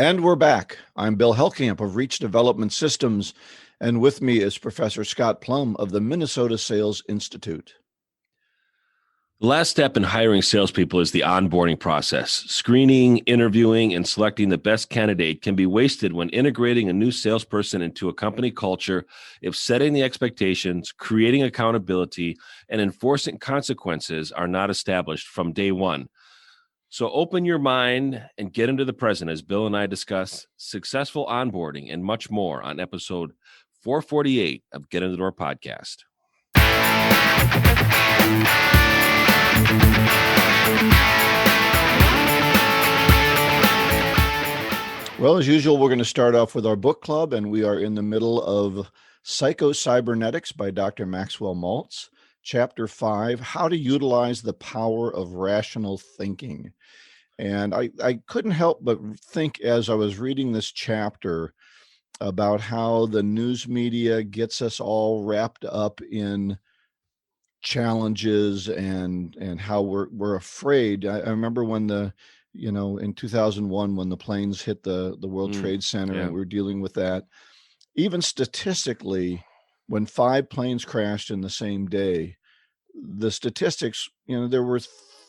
And we're back. I'm Bill Hellkamp of Reach Development Systems, and with me is Professor Scott Plum of the Minnesota Sales Institute. The last step in hiring salespeople is the onboarding process. Screening, interviewing, and selecting the best candidate can be wasted when integrating a new salesperson into a company culture if setting the expectations, creating accountability, and enforcing consequences are not established from day one. So open your mind and get into the present as Bill and I discuss successful onboarding and much more on episode 448 of Get In the Door podcast. Well, as usual, we're going to start off with our book club, and we are in the middle of Psycho-Cybernetics by Dr. Maxwell Maltz, Chapter 5, How to Utilize the Power of Rational Thinking. And I couldn't help but think as I was reading this chapter about how the news media gets us all wrapped up in challenges and how we're afraid. I remember when in 2001, when the planes hit the World Trade Center, and we were dealing with that. Even statistically, when 5 planes crashed in the same day, the statistics, there were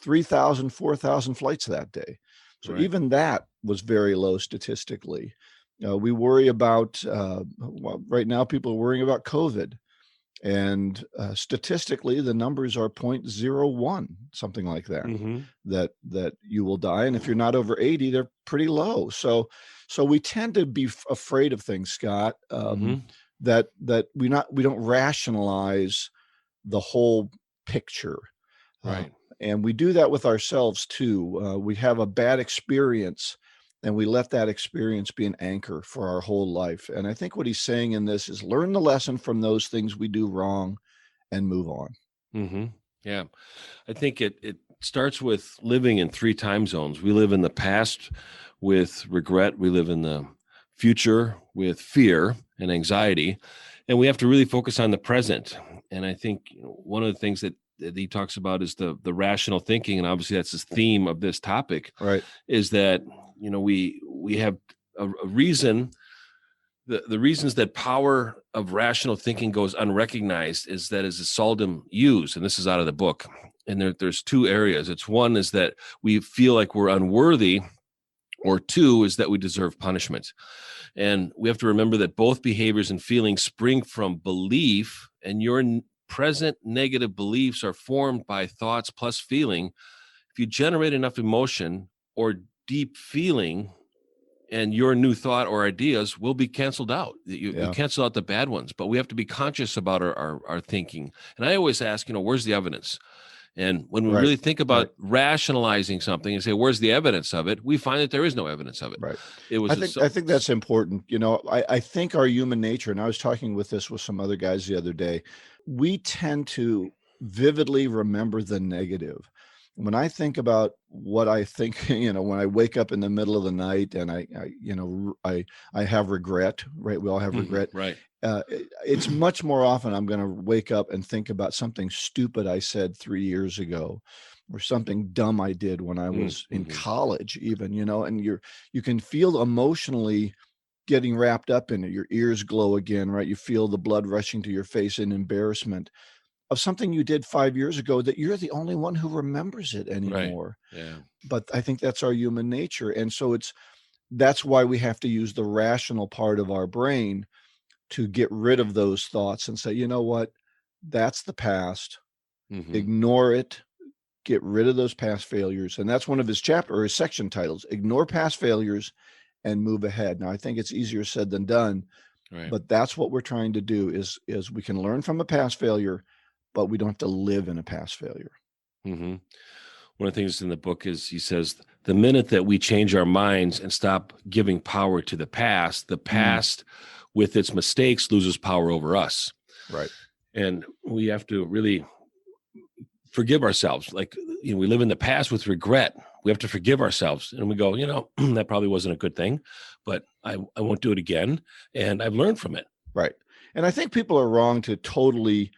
3,000, 4,000 flights that day. So Right. Even that was very low statistically. We worry about, right now people are worrying about COVID. And statistically, the numbers are 0.01, something like that, that you will die. And if you're not over 80, they're pretty low. So we tend to be afraid of things, Scott, that we don't rationalize the whole picture. Right. And we do that with ourselves too. We have a bad experience, and we let that experience be an anchor for our whole life. And I think what he's saying in this is learn the lesson from those things we do wrong and move on. Yeah. I think it starts with living in 3 time zones. We live in the past with regret. We live in the future with fear and anxiety. And we have to really focus on the present. And I think one of the things that he talks about is the rational thinking. And obviously that's his theme of this topic, Right. is that we have a reason. The reasons that power of rational thinking goes unrecognized is that is seldom used. And this is out of the book. And there's 2 areas. It's one is that we feel like we're unworthy, or 2 is that we deserve punishment. And we have to remember that both behaviors and feelings spring from belief, and your present negative beliefs are formed by thoughts plus feeling. If you generate enough emotion or deep feeling, and your new thought or ideas will be canceled out. You cancel out the bad ones, but we have to be conscious about our thinking. And I always ask, where's the evidence? And when we really think about rationalizing something and say, where's the evidence of it? We find that there is no evidence of it. Right. It was. I think that's important. I think our human nature, and I was talking with this with some other guys the other day, we tend to vividly remember the negative. When I think about what I think, when I wake up in the middle of the night and I have regret, right? We all have regret. Right. It's much more often I'm going to wake up and think about something stupid I said 3 years ago, or something dumb I did when I was in college even, and you can feel emotionally getting wrapped up in it. Your ears glow again, right? You feel the blood rushing to your face in embarrassment of something you did 5 years ago that you're the only one who remembers it anymore. Right. Yeah. But I think that's our human nature. And so that's why we have to use the rational part of our brain to get rid of those thoughts and say, you know what, that's the past. Ignore it, get rid of those past failures. And that's one of his section titles, Ignore Past Failures and Move Ahead. Now, I think it's easier said than done, but that's what we're trying to do is we can learn from a past failure, but we don't have to live in a past failure. One of the things in the book is he says, the minute that we change our minds and stop giving power to the past with its mistakes loses power over us. Right. And we have to really forgive ourselves. Like, we live in the past with regret. We have to forgive ourselves. And we go, that probably wasn't a good thing, but I won't do it again. And I've learned from it. Right. And I think people are wrong to totally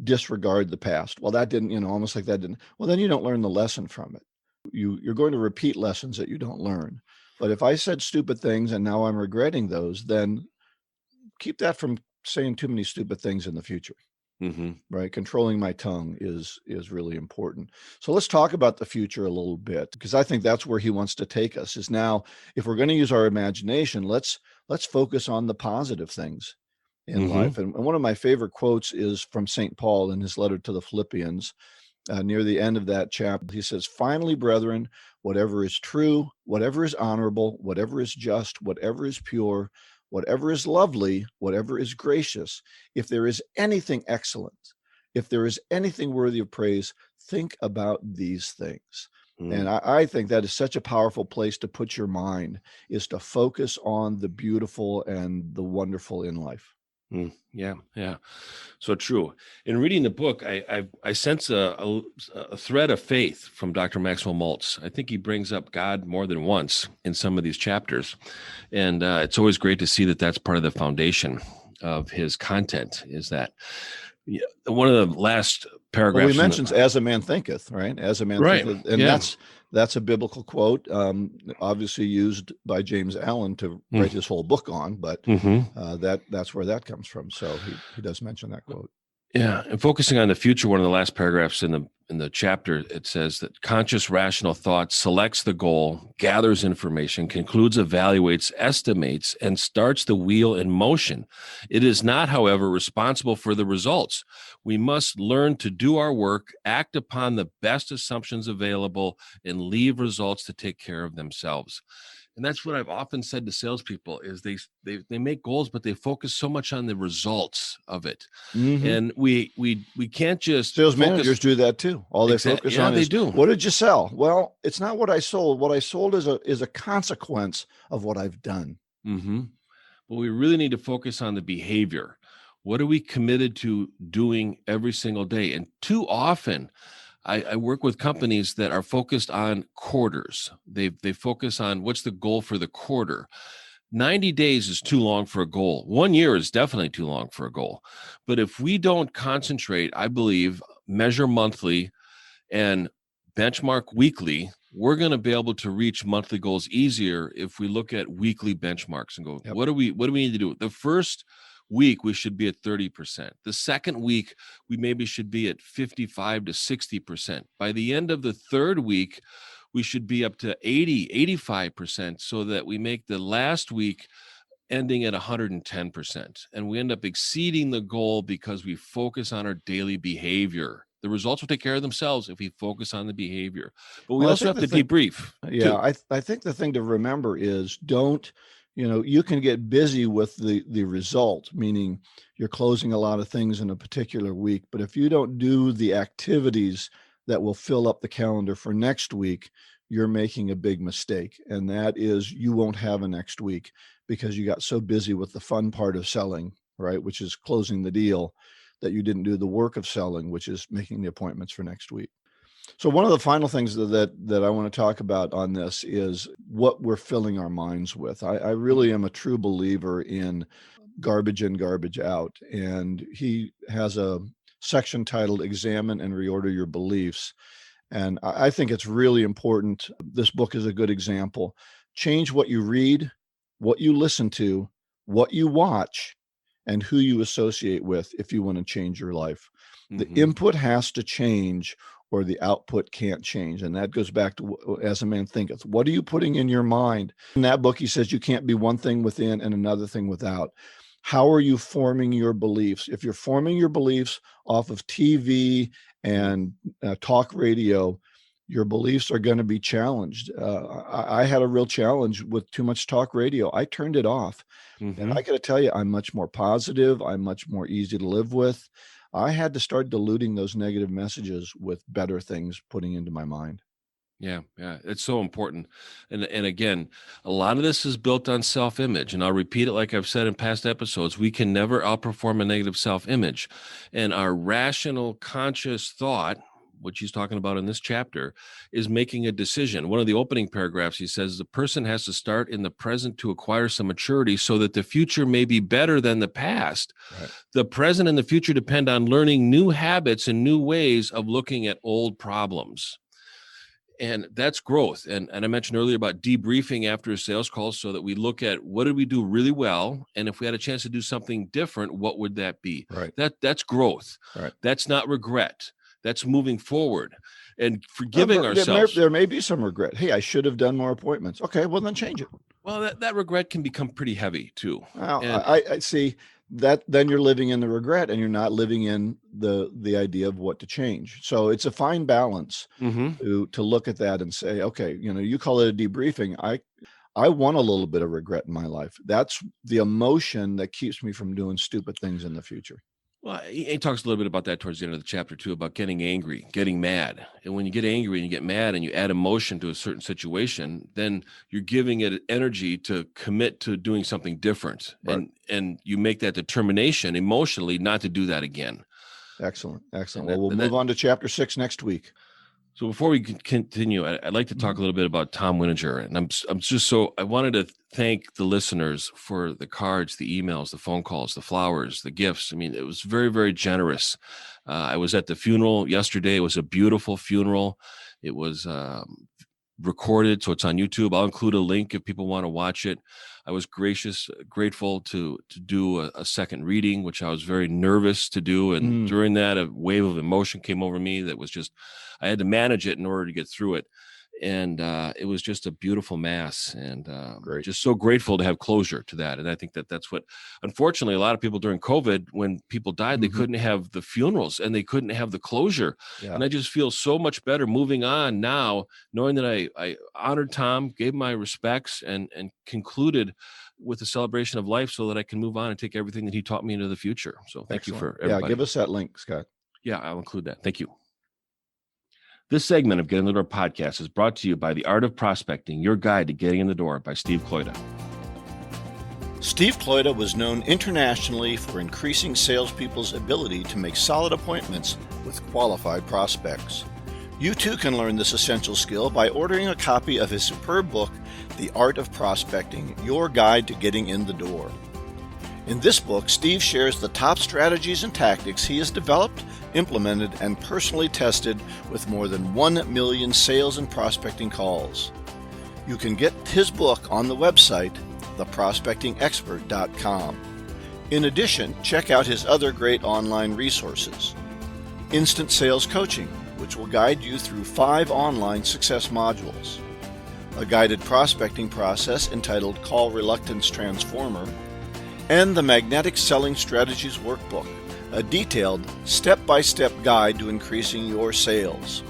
disregard the past. Well, that didn't, well, then you don't learn the lesson from it. You're going to repeat lessons that you don't learn. But if I said stupid things and now I'm regretting those, then keep that from saying too many stupid things in the future. Mm-hmm. Right? Controlling my tongue is really important. So let's talk about the future a little bit, because I think that's where he wants to take us. Is now, if we're going to use our imagination, let's focus on the positive things in life. And one of my favorite quotes is from St. Paul in his letter to the Philippians. Near the end of that chapter, he says, "Finally, brethren, whatever is true, whatever is honorable, whatever is just, whatever is pure, whatever is lovely, whatever is gracious, if there is anything excellent, if there is anything worthy of praise, think about these things." And I think that is such a powerful place to put your mind, is to focus on the beautiful and the wonderful in life. Yeah. So true. In reading the book, I sense a thread of faith from Dr. Maxwell Maltz. I think he brings up God more than once in some of these chapters. And it's always great to see that that's part of the foundation of his content, is that one of the last paragraphs. Well, he mentions "as a man thinketh," right? As a man thinketh. And that's a biblical quote, obviously used by James Allen to write his whole book on, but that's where that comes from. So he does mention that quote. Yeah, and focusing on the future, one of the last paragraphs in the chapter, it says that conscious rational thought selects the goal, gathers information, concludes, evaluates, estimates, and starts the wheel in motion. It is not, however, responsible for the results. We must learn to do our work, act upon the best assumptions available, and leave results to take care of themselves. And that's what I've often said to salespeople, is they make goals, but they focus so much on the results of it. And we can't just sales managers do that too. All they focus on is, what did you sell? Well, it's not what I sold. What I sold is a consequence of what I've done. But we really need to focus on the behavior. What are we committed to doing every single day? And too often, I work with companies that are focused on quarters. They focus on what's the goal for the quarter. 90 days is too long for a goal. 1 year is definitely too long for a goal. But if we don't concentrate, I believe, measure monthly and benchmark weekly, we're going to be able to reach monthly goals easier if we look at weekly benchmarks and go, what do we need to do? The first week, we should be at 30%. The second week, we maybe should be at 55 to 60%. By the end of the third week, we should be up to 80, 85%, so that we make the last week ending at 110%. And we end up exceeding the goal because we focus on our daily behavior. The results will take care of themselves if we focus on the behavior. But we also have to debrief. Yeah, I think the thing to remember is, you can get busy with the result, meaning you're closing a lot of things in a particular week. But if you don't do the activities that will fill up the calendar for next week, you're making a big mistake. And that is, you won't have a next week because you got so busy with the fun part of selling, right? Which is closing the deal, that you didn't do the work of selling, which is making the appointments for next week. So one of the final things that I want to talk about on this is what we're filling our minds with. I really am a true believer in garbage in, garbage out. And he has a section titled "Examine and Reorder Your Beliefs." And I think it's really important. This book is a good example. Change what you read, what you listen to, what you watch, and who you associate with if you want to change your life. The input has to change, or the output can't change. And that goes back to "as a man thinketh." What are you putting in your mind? In that book, he says you can't be one thing within and another thing without. How are you forming your beliefs? If you're forming your beliefs off of TV and talk radio, your beliefs are going to be challenged. I had a real challenge with too much talk radio. I turned it off. And I got to tell you, I'm much more positive. I'm much more easy to live with. I had to start diluting those negative messages with better things putting into my mind. Yeah. It's so important. And again, a lot of this is built on self-image. And I'll repeat it like I've said in past episodes. We can never outperform a negative self-image. And our rational, conscious thought, which he's talking about in this chapter, is making a decision. One of the opening paragraphs, he says, the person has to start in the present to acquire some maturity so that the future may be better than the past. Right. The present and the future depend on learning new habits and new ways of looking at old problems. And that's growth. And I mentioned earlier about debriefing after a sales call so that we look at what did we do really well? And if we had a chance to do something different, what would that be? Right. That's growth. Right. That's not regret. That's moving forward and forgiving There ourselves. there may be some regret. Hey, I should have done more appointments. Okay, well then change it. Well, that regret can become pretty heavy too. Well, And I see that then you're living in the regret and you're not living in the idea of what to change. So it's a fine balance to look at that and say, okay, you call it a debriefing. I want a little bit of regret in my life. That's the emotion that keeps me from doing stupid things in the future. well, he talks a little bit about that towards the end of the chapter too, about getting angry, getting mad. And when you get angry and you get mad and you add emotion to a certain situation, then you're giving it energy to commit to doing something different. Right. And you make that determination emotionally not to do that again. Excellent. And Well, we'll move on to chapter 6 next week. So before we continue, I'd like to talk a little bit about Tom Wininger. And I wanted to thank the listeners for the cards, the emails, the phone calls, the flowers, the gifts. I mean, it was very, very generous. I was at the funeral yesterday. It was a beautiful funeral. It was recorded, so it's on YouTube. I'll include a link if people want to watch it. I was grateful to do a second reading, which I was very nervous to do. And during that, a wave of emotion came over me that was just, I had to manage it in order to get through it. And it was just a beautiful mass, and just so grateful to have closure to that. And I think that's what, unfortunately, a lot of people during COVID, when people died, they couldn't have the funerals and they couldn't have the closure. Yeah. And I just feel so much better moving on now, knowing that I honored Tom, gave my respects, and concluded with a celebration of life so that I can move on and take everything that he taught me into the future. So thank you for everybody. Yeah, give us that link, Scott. Yeah, I'll include that. Thank you. This segment of Getting in the Door podcast is brought to you by The Art of Prospecting, your guide to getting in the door by Steve Kloida. Steve Kloida was known internationally for increasing salespeople's ability to make solid appointments with qualified prospects. You too can learn this essential skill by ordering a copy of his superb book, The Art of Prospecting, your guide to getting in the door. In this book, Steve shares the top strategies and tactics he has developed, implemented, and personally tested with more than 1 million sales and prospecting calls. You can get his book on the website, theprospectingexpert.com. In addition, check out his other great online resources. Instant Sales Coaching, which will guide you through 5 online success modules. A guided prospecting process entitled Call Reluctance Transformer, and the Magnetic Selling Strategies Workbook, a detailed step-by-step guide to increasing your sales.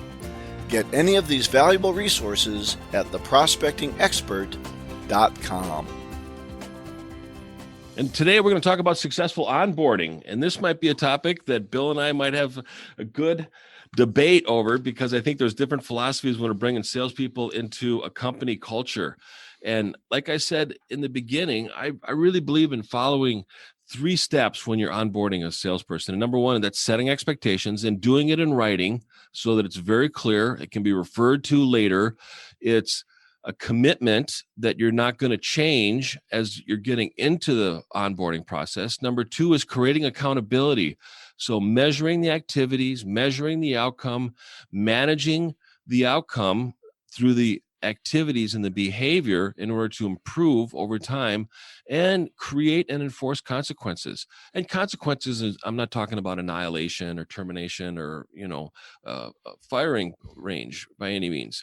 Get any of these valuable resources at theprospectingexpert.com. And today we're going to talk about successful onboarding. And this might be a topic that Bill and I might have a good debate over, because I think there's different philosophies when we're bringing salespeople into a company culture. And like I said in the beginning, I really believe in following 3 steps when you're onboarding a salesperson. And number 1, that's setting expectations and doing it in writing so that it's very clear. It can be referred to later. It's a commitment that you're not going to change as you're getting into the onboarding process. Number 2 is creating accountability. So measuring the activities, measuring the outcome, managing the outcome through the activities and the behavior in order to improve over time, and create and enforce consequences. And consequences is, I'm not talking about annihilation or termination or, firing range by any means.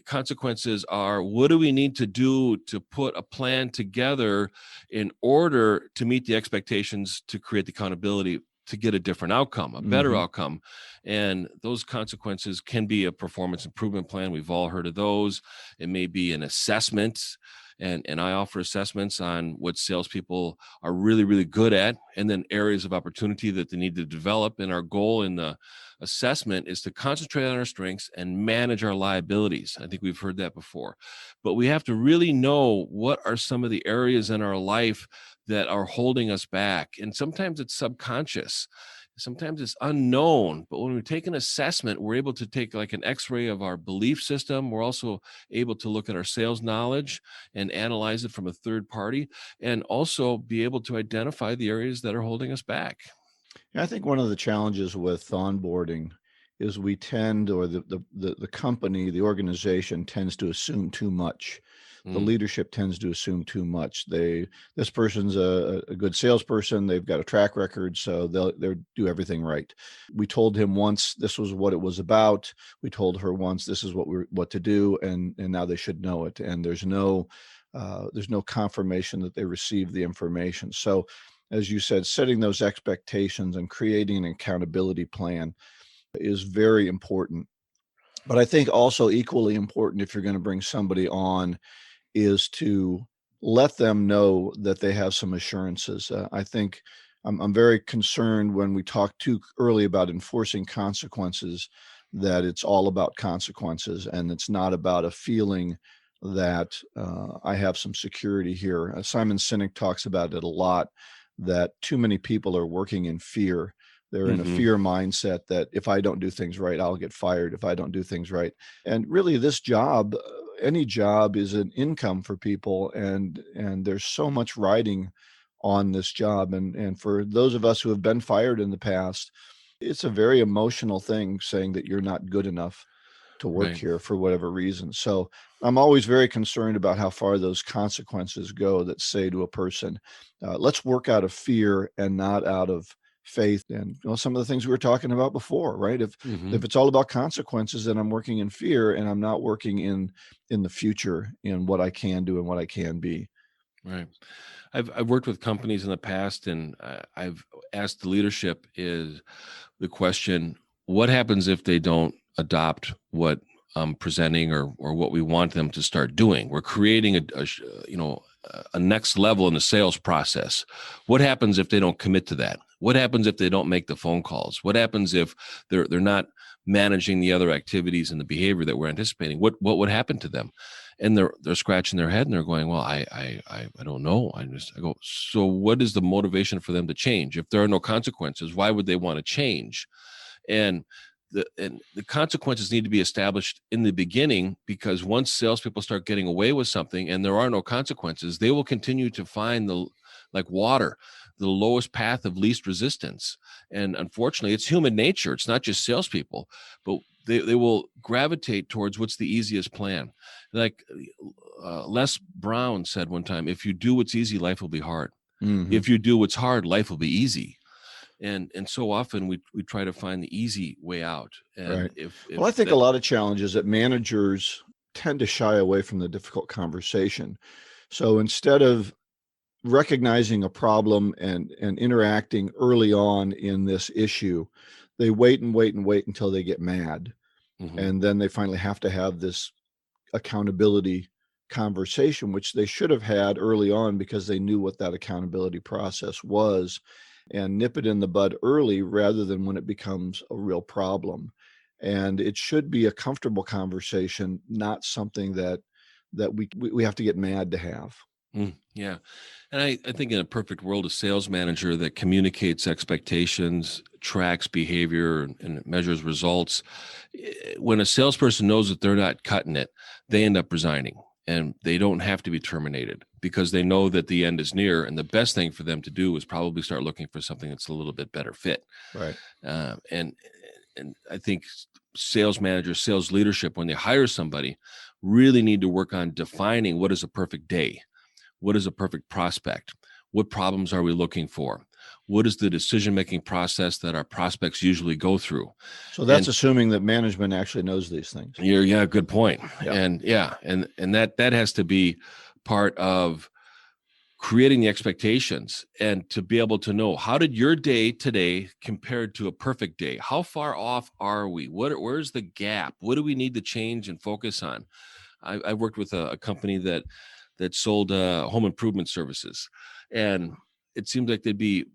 Consequences are, what do we need to do to put a plan together in order to meet the expectations to create the accountability to get a different outcome, a better outcome. And those consequences can be a performance improvement plan. We've all heard of those. It may be an assessment. And I offer assessments on what salespeople are really, really good at, and then areas of opportunity that they need to develop. And our goal in the assessment is to concentrate on our strengths and manage our liabilities. I think we've heard that before. But we have to really know what are some of the areas in our life that are holding us back. And sometimes it's subconscious. Sometimes it's unknown, but when we take an assessment, we're able to take like an x-ray of our belief system. We're also able to look at our sales knowledge and analyze it from a third party, and also be able to identify the areas that are holding us back. Yeah, I think one of the challenges with onboarding is we tend, or the company, the organization tends to assume too much. The Mm, leadership tends to assume too much. This person's a good salesperson. They've got a track record, so they'll do everything right. We told him once this was what it was about. We told her once this is what to do, and now they should know it. And there's no confirmation that they received the information. So, as you said, setting those expectations and creating an accountability plan is very important. But I think also equally important, if you're going to bring somebody on, is to let them know that they have some assurances. I think I'm very concerned when we talk too early about enforcing consequences, that it's all about consequences and it's not about a feeling that I have some security here. Simon Sinek talks about it a lot, that too many people are working in fear. They're in a mhm, fear mindset that if I don't do things right, I'll get fired if I don't do things right. And really, this job, any job, is an income for people, and there's so much riding on this job. And for those of us who have been fired in the past, it's a very emotional thing saying that you're not good enough to work right. here for whatever reason. So I'm always very concerned about how far those consequences go that say to a person, let's work out of fear and not out of faith. And some of the things we were talking about before, right? Mhm, If it's all about consequences, then I'm working in fear and I'm not working in the future, in what I can do and what I can be. right. I've worked with companies in the past, and I've asked the leadership is the question: what happens if they don't adopt what I'm presenting, or what we want them to start doing? We're creating a next level in the sales process. What happens if they don't commit to that? What happens if they don't make the phone calls? What happens if they're not managing the other activities and the behavior that we're anticipating? What would happen to them? And they're scratching their head and they're going, well, I don't know. I go, so what is the motivation for them to change? If there are no consequences, why would they want to change? And the consequences need to be established in the beginning, because once salespeople start getting away with something and there are no consequences, they will continue to find like water, the lowest path of least resistance. And unfortunately, it's human nature. It's not just salespeople, but they will gravitate towards what's the easiest plan. Like Les Brown said one time, if you do what's easy, life will be hard. Hmm. If you do what's hard, life will be easy. And so often we try to find the easy way out. And Right. Well, I if think a that lot of challenges that managers tend to shy away from the difficult conversation. So instead of recognizing a problem and interacting early on in this issue, they wait and wait and wait until they get mad. Mhm. And then they finally have to have this accountability conversation, which they should have had early on because they knew what that accountability process was, and nip it in the bud early rather than when it becomes a real problem. And it should be a comfortable conversation, not something that we have to get mad to have. Yeah. And I think in a perfect world, a sales manager that communicates expectations, tracks behavior, and measures results. When a salesperson knows that they're not cutting it, they end up resigning, and they don't have to be terminated because they know that the end is near. And the best thing for them to do is probably start looking for something that's a little bit better fit. Right. Uh, and and I think sales managers, sales leadership, when they hire somebody, really need to work on defining what is a perfect day. What is a perfect prospect? What problems are we looking for? What is the decision-making process that our prospects usually go through? So that's And assuming that management actually knows these things. yeah, good point. Yeah. And yeah, and that has to be part of creating the expectations, and to be able to know, how did your day today compared to a perfect day? How far off are we? Where's the gap? What do we need to change and focus on? I worked with a company that sold home improvement services, and it seemed like they'd be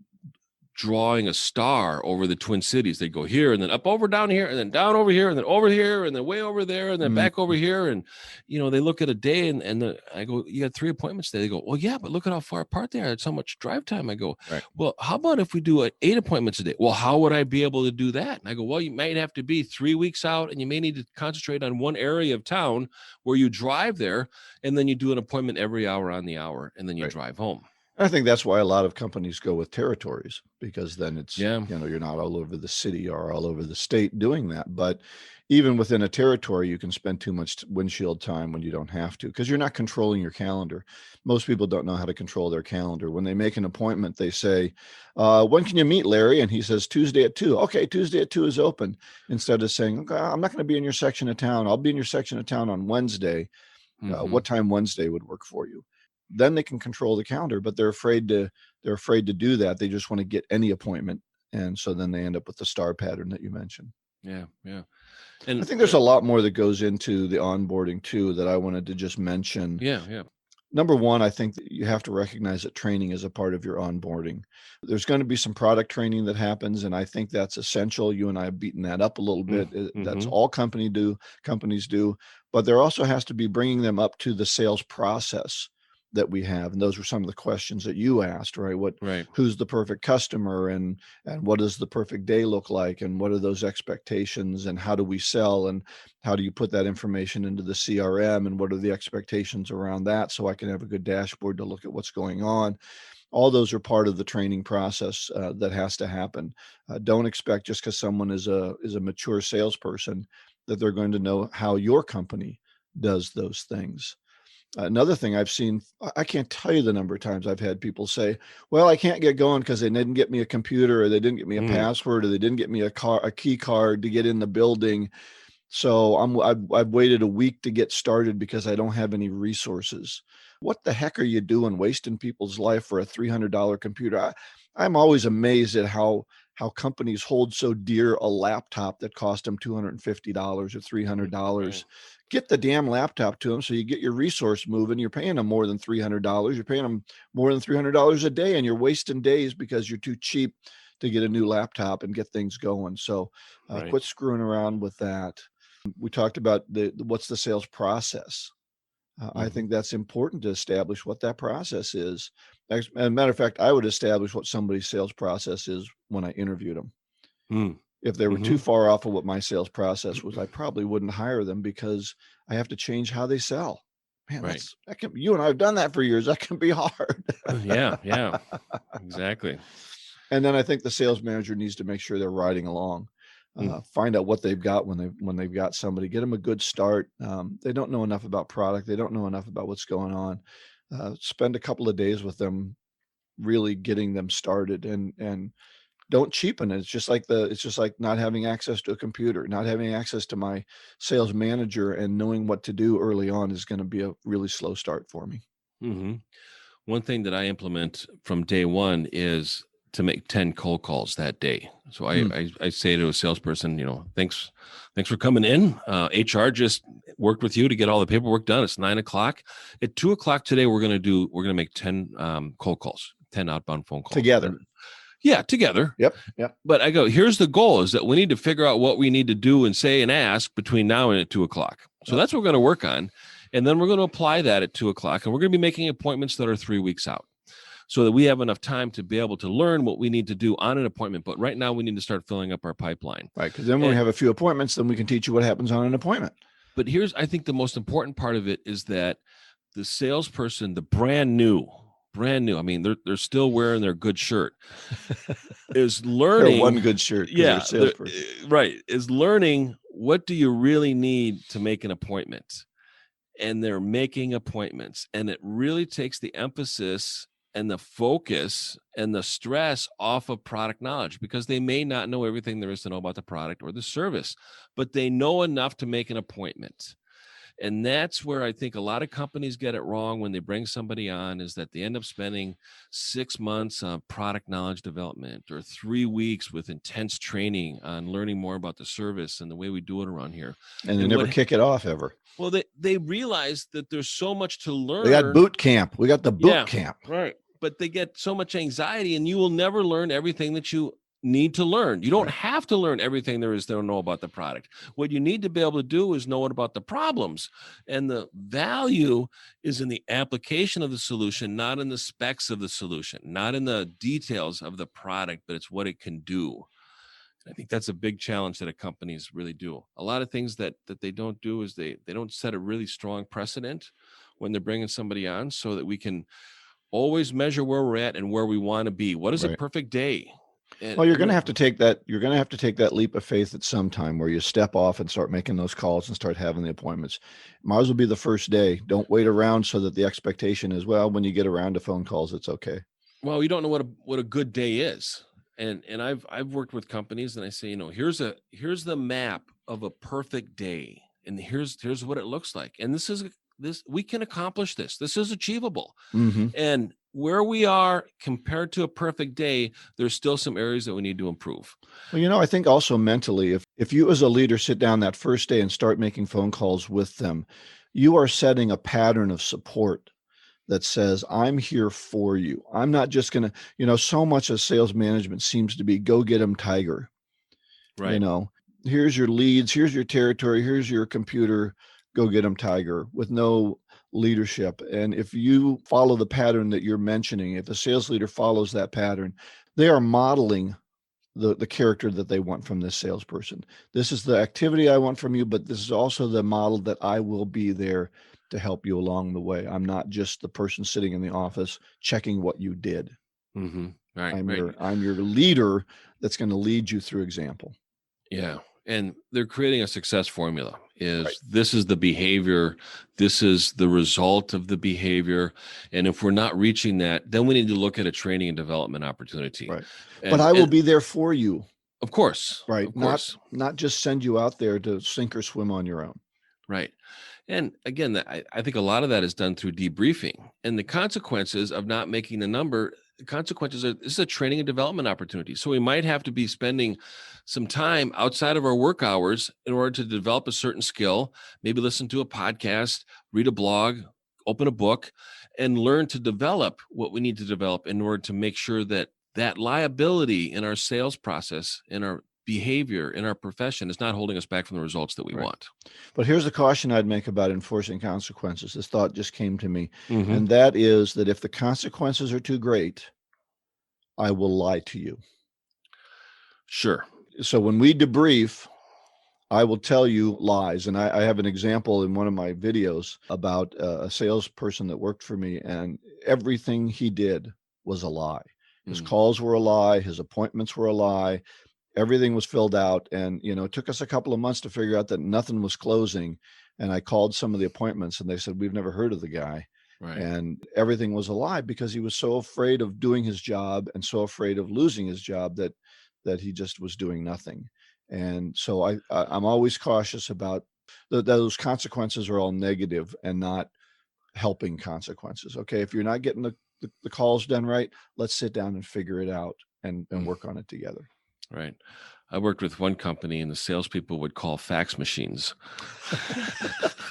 drawing a star over the Twin Cities. They'd go here and then up over down here and then down over here and then over here and then way over there and then Mm, back over here. And they look at a day, and I go, you got 3 appointments today. They go, well, yeah, but look at how far apart they are. It's how much drive time. I go, right. well, how about if we do 8 appointments a day? Well, how would I be able to do that? And I go, well, you might have to be 3 weeks out, and you may need to concentrate on one area of town where you drive there, and then you do an appointment every hour on the hour, and then you Right. drive home. I think that's why a lot of companies go with territories, because then it's, Yeah. you're not all over the city or all over the state doing that. But even within a territory, you can spend too much windshield time when you don't have to, because you're not controlling your calendar. Most people don't know how to control their calendar. When they make an appointment, they say, when can you meet, Larry? And he says, Tuesday at 2. Okay, Tuesday at 2 is open. Instead of saying, okay, I'm not going to be in your section of town. I'll be in your section of town on Wednesday. Hmm. What time Wednesday would work for you? Then they can control the calendar, but they're afraid to do that. They just want to get any appointment. And so then they end up with the star pattern that you mentioned. Yeah. Yeah. I And think there's a lot more that goes into the onboarding too, that I wanted to just mention. yeah. Yeah. Number one, I think that you have to recognize that training is a part of your onboarding. There's going to be some product training that happens, and I think that's essential. You and I have beaten that up a little bit. That's Mm-hmm. all companies do, but there also has to be bringing them up to the sales process that we have. And those were some of the questions that you asked, right? Right. Who's the perfect customer, and what does the perfect day look like, and what are those expectations, and how do we sell, and how do you put that information into the CRM, and what are the expectations around that, so I can have a good dashboard to look at what's going on. All those are part of the training process that has to happen. Don't expect, just because someone is a mature salesperson, that they're going to know how your company does those things. Another thing I've seen, I can't tell you the number of times I've had people say, well, I can't get going because they didn't get me a computer, or they didn't get me a Mm. password, or they didn't get me a key card to get in the building. So I've waited a week to get started because I don't have any resources. What the heck are you doing, wasting people's life for a $300 computer? I'm always amazed at how companies hold so dear a laptop that cost them $250 or Right. $300. Get the damn laptop to them so you get your resource moving. You're paying them more than $300. You're paying them more than $300 a day, and you're wasting days because you're too cheap to get a new laptop and get things going. So Right. quit screwing around with that. We talked about what's the sales process. I Mm-hmm. think that's important to establish what that process is. As a matter of fact, I would establish what somebody's sales process is when I interviewed them. If they were too Mm-hmm. far off of what my sales process was, I probably wouldn't hire them, because I have to change how they sell. Man, Right. you and I have done that for years. That can be hard. Yeah. Yeah. Exactly. And then I think the sales manager needs to make sure they're riding along. Mm. Find out what they've got when they've got somebody. Get them a good start. They don't know enough about product. They don't know enough about what's going on. Spend a couple of days with them, really getting them started, and don't cheapen it. It's just like not having access to a computer, not having access to my sales manager, and knowing what to do early on is going to be a really slow start for me. Mm-hmm. One thing that I implement from day one is to make 10 cold calls that day. So Hmm. I say to a salesperson, thanks for coming in. HR just worked with you to get all the paperwork done. It's 9:00. At 2:00 today, we're gonna make 10 cold calls, 10 outbound phone calls. Together. And yeah, together. Yep. Yep. But I go, here's the goal: is that we need to figure out what we need to do and say and ask between now and at 2:00. So Yep. that's what we're going to work on. And then we're going to apply that at 2:00. And we're going to be making appointments that are 3 weeks out, so that we have enough time to be able to learn what we need to do on an appointment. But right now we need to start filling up our pipeline. Right. Because then when we have a few appointments, then we can teach you what happens on an appointment. But I think the most important part of it is that the salesperson, the brand new, I mean, they're still wearing their good shirt, is They're learning. one good shirt because they're a salesperson. Right. Is learning, what do you really need to make an appointment? And they're making appointments. And it really takes the emphasis and the focus and the stress off of product knowledge, because they may not know everything there is to know about the product or the service, but they know enough to make an appointment. And that's where I think a lot of companies get it wrong when they bring somebody on, is that they end up spending 6 months on product knowledge development, or 3 weeks with intense training on learning more about the service and the way we do it around here. And they And never kick it off ever. Well, they realize that there's so much to learn. They got boot camp. We got the boot camp. Right. But they get so much anxiety, and you will never learn everything that you need to learn. You don't have to learn everything there is to know about the product. What you need to be able to do is know about the problems, and the value is in the application of the solution, not in the specs of the solution, not in the details of the product, but it's what it can do. I think that's a big challenge that companies really do. A lot of things that they don't do is they don't set a really strong precedent when they're bringing somebody on, so that we can Always measure where we're at and where we want to be. What is a Right. perfect day? Well, you're going to have to take that. You're going to have to take that leap of faith at some time where you step off and start making those calls and start having the appointments. Might as well be the first day. Don't wait around so that the expectation is, well, when you get around to phone calls, it's okay. Well, you don't know what a good day is. And I've worked with companies and I say, here's the map of a perfect day. And here's what it looks like. And this we can accomplish this. This is achievable. Mm-hmm. And where we are compared to a perfect day, there's still some areas that we need to improve. Well, I think also mentally, if you as a leader sit down that first day and start making phone calls with them, you are setting a pattern of support that says, I'm here for you. I'm not just going to, so much of sales management seems to be go get them, tiger. Right. Here's your leads, here's your territory, here's your computer, go get them, tiger, with no leadership. And if you follow the pattern that you're mentioning, if a sales leader follows that pattern, they are modeling the character that they want from this salesperson. This is the activity I want from you, but this is also the model that I will be there to help you along the way. I'm not just the person sitting in the office checking what you did. Mm-hmm. Right. I'm your leader that's going to lead you through example. Yeah. And they're creating a success formula. This is the behavior. This is the result of the behavior. And if we're not reaching that, then we need to look at a training and development opportunity. Right. But I will be there for you. Of course. Right. Of course. Not just send you out there to sink or swim on your own. Right. And again, I think a lot of that is done through debriefing, and the consequences of not making the number. The consequences are, this is a training and development opportunity. So we might have to be spending some time outside of our work hours in order to develop a certain skill, maybe listen to a podcast, read a blog, open a book, and learn to develop what we need to develop in order to make sure that liability in our sales process, in our behavior, in our profession is not holding us back from the results that we want. But here's the caution I'd make about enforcing consequences. This thought just came to me. Mm-hmm. And that is that if the consequences are too great, I will lie to you. Sure. So when we debrief, I will tell you lies. And I have an example in one of my videos about a salesperson that worked for me, and everything he did was a lie. His calls were a lie. His appointments were a lie. Everything was filled out. And, it took us a couple of months to figure out that nothing was closing. And I called some of the appointments and they said, we've never heard of the guy. Right. And everything was a lie because he was so afraid of doing his job and so afraid of losing his job that he just was doing nothing. And so I'm always cautious about those consequences are all negative and not helping consequences. Okay. If you're not getting the calls done right, let's sit down and figure it out and work on it together. Right. I worked with one company and the salespeople would call fax machines.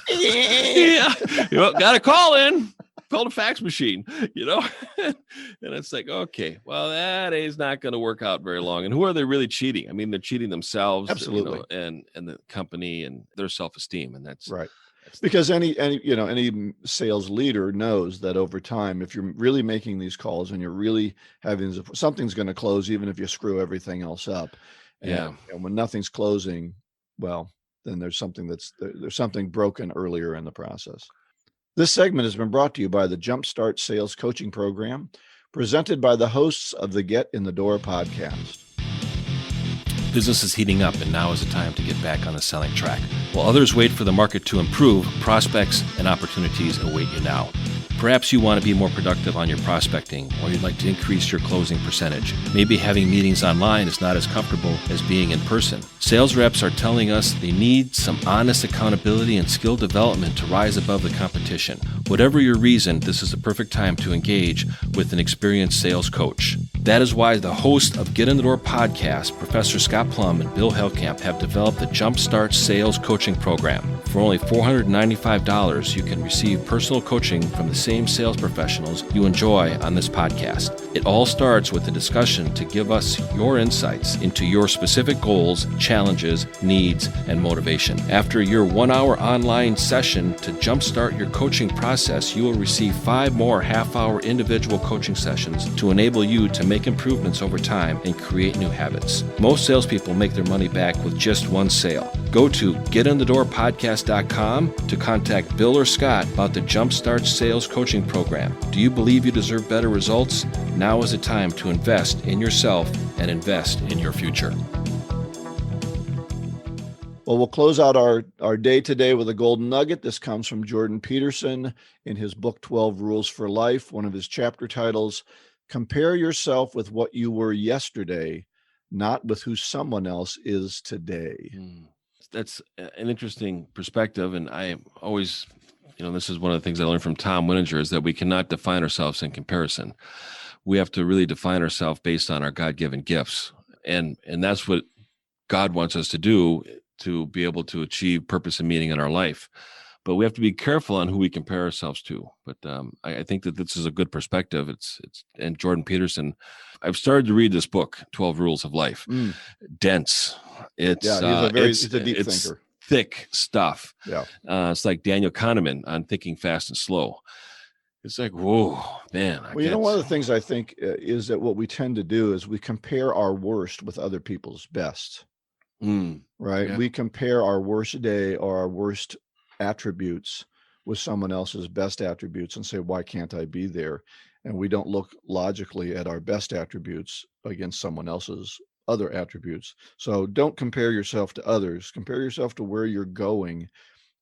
Yeah. Got a call in. Called a fax machine, and it's like, okay, well, that is not going to work out very long. And who are they really cheating? I mean, they're cheating themselves, absolutely, and the company and their self-esteem, and that's right. Because any sales leader knows that over time, if you're really making these calls and you're really having something's going to close, even if you screw everything else up. And when nothing's closing, well, then there's something broken earlier in the process. This segment has been brought to you by the Jumpstart Sales Coaching Program, presented by the hosts of the Get in the Door podcast. Business is heating up, and now is the time to get back on the selling track. While others wait for the market to improve, prospects and opportunities await you now. Perhaps you want to be more productive on your prospecting, or you'd like to increase your closing percentage. Maybe having meetings online is not as comfortable as being in person. Sales reps are telling us they need some honest accountability and skill development to rise above the competition. Whatever your reason, this is the perfect time to engage with an experienced sales coach. That is why the host of Get in the Door podcast, Professor Scott Plum and Bill Hellkamp, have developed the Jumpstart Sales Coaching Program. For only $495, you can receive personal coaching from the same sales professionals you enjoy on this podcast. It all starts with a discussion to give us your insights into your specific goals, challenges, needs, and motivation. After your 1-hour online session to jumpstart your coaching process, you will receive 5 more half-hour individual coaching sessions to enable you to make improvements over time and create new habits. Most salespeople make their money back with just one sale. Go to getinthedoorpodcast.com to contact Bill or Scott about the Jumpstart Sales Coaching Program. Do you believe you deserve better results? Now is the time to invest in yourself and invest in your future. Well, we'll close out our day today with a golden nugget. This comes from Jordan Peterson in his book, 12 Rules for Life. One of his chapter titles, Compare Yourself with What You Were Yesterday, Not with Who Someone Else Is Today. That's an interesting perspective. And I always, this is one of the things I learned from Tom Wininger, is that we cannot define ourselves in comparison. We have to really define ourselves based on our God-given gifts. And that's what God wants us to do, to be able to achieve purpose and meaning in our life. But we have to be careful on who we compare ourselves to. But I think that this is a good perspective. And Jordan Peterson, I've started to read this book, 12 Rules of Life. Dense. He's a deep thinker. Thick stuff. Yeah. It's like Daniel Kahneman on Thinking Fast and Slow. It's like, whoa, man. One of the things I think is that what we tend to do is we compare our worst with other people's best. Right? Yeah. We compare our worst day or our worst attributes with someone else's best attributes and say, why can't I be there? And we don't look logically at our best attributes against someone else's other attributes. So don't compare yourself to others. Compare yourself to where you're going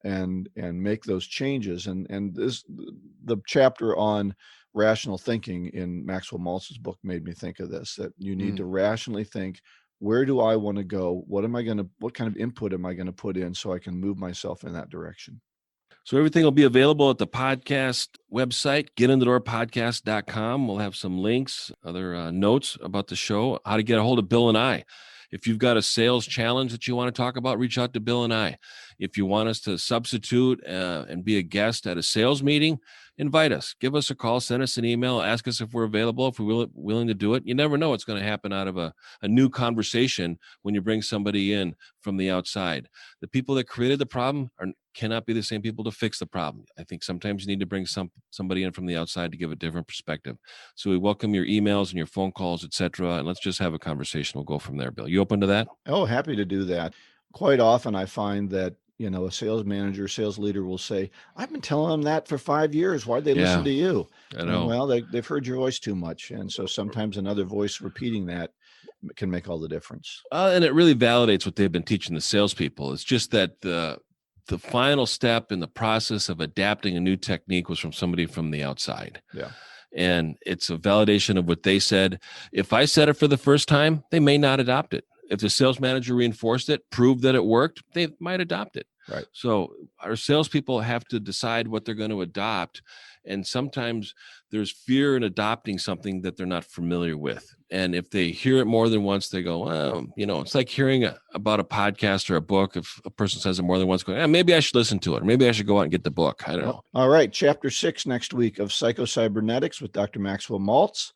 and make those changes. And the chapter on rational thinking in Maxwell Maltz's book made me think of this, that you need to rationally think, where do I want to go? What kind of input am I going to put in so I can move myself in that direction? So everything will be available at the podcast website, getinthedoorpodcast.com. We'll have some links, other notes about the show, how to get a hold of Bill and I. If you've got a sales challenge that you want to talk about, reach out to Bill and I. If you want us to substitute and be a guest at a sales meeting, invite us. Give us a call, send us an email, ask us if we're available, if we're willing to do it. You never know what's going to happen out of a new conversation when you bring somebody in from the outside. The people that created the problem cannot be the same people to fix the problem. I think sometimes you need to bring somebody in from the outside to give a different perspective. So we welcome your emails and your phone calls, etc. And let's just have a conversation. We'll go from there. Bill, you open to that? Oh, happy to do that. Quite often I find that, a sales manager, sales leader will say, I've been telling them that for 5 years. Why'd they listen to you? I know. Well, they've heard your voice too much. And so sometimes another voice repeating that can make all the difference. And it really validates what they've been teaching the salespeople. It's just that the final step in the process of adapting a new technique was from somebody from the outside. Yeah. And it's a validation of what they said. If I said it for the first time, they may not adopt it. If the sales manager reinforced it, proved that it worked, they might adopt it. Right. So our salespeople have to decide what they're going to adopt. And sometimes there's fear in adopting something that they're not familiar with. And if they hear it more than once, they go, well, it's like hearing about a podcast or a book. If a person says it more than once, going, maybe I should listen to it. Or maybe I should go out and get the book. I don't know. All right. Chapter 6 next week of Psycho-Cybernetics with Dr. Maxwell Maltz.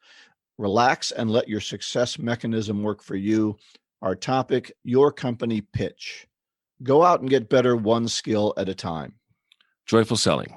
Relax and let your success mechanism work for you. Our topic, your company pitch. Go out and get better one skill at a time. Joyful selling.